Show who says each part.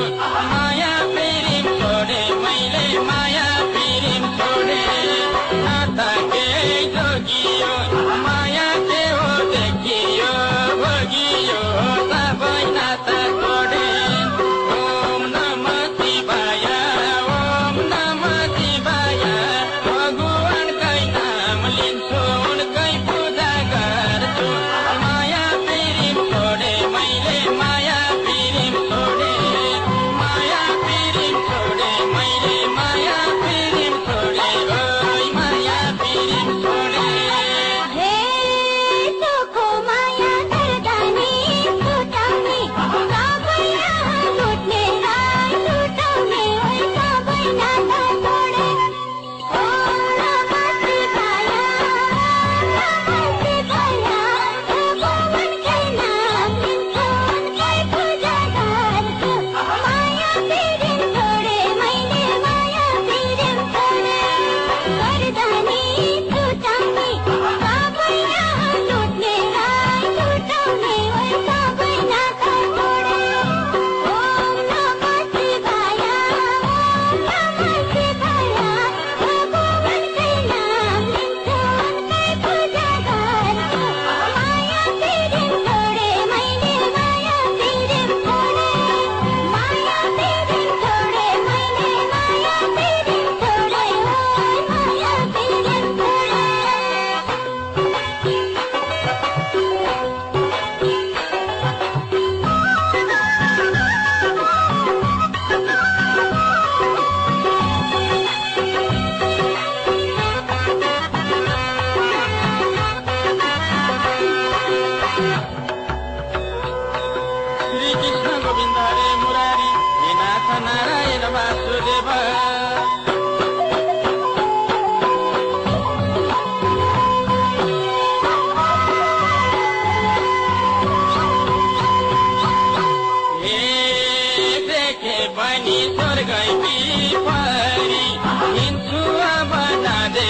Speaker 1: माया प्रेम छोडे मैले माया प्रेम छोडे नाता के जोगियो माया के हो देखियो भोगियो सबै नाता छोडे ओम नमः शिवाय ओम नमः शिवाय भगवानकै नाम लिन्छु उनकै पूजा गर्छु माया प्रेम छोडे मैले माया प्रेम छोडे माया प्रेम छोडे मैले माया प्रेम छोडे ओइ माया प्रेम छोडे
Speaker 2: हे सोको माया गर्दानी छुटाउने सबैलाई लुट्ने राई लुटाउने ओइ सबै नाता छोडे ओम नमः शिवाय भगवानकै नाम लिन्छु उनकै पूजा गर्छु माया प्रेम छोडे मैले माया प्रेम छोडे गर्दानी छुटाउने सबैलाई लुट्ने राई लुटाउने ओइ सबै नाता छोडे ओम नमः शिवाय भगवानकै नाम लिन्छु उनकै पूजा गर्छु माया प्रेम छोडे मैले माया प्रेम छोडे माया प्रेम छोडे मैले माया प्रेम छोडे ओइ माया प्रेम छोडे
Speaker 1: श्री कृष्ण गोविन्द हरे मुरारी हे नाथ नारायण वासुदेव हे देखे पनि स्वर्गै परी हिँड्छु अब जाँदै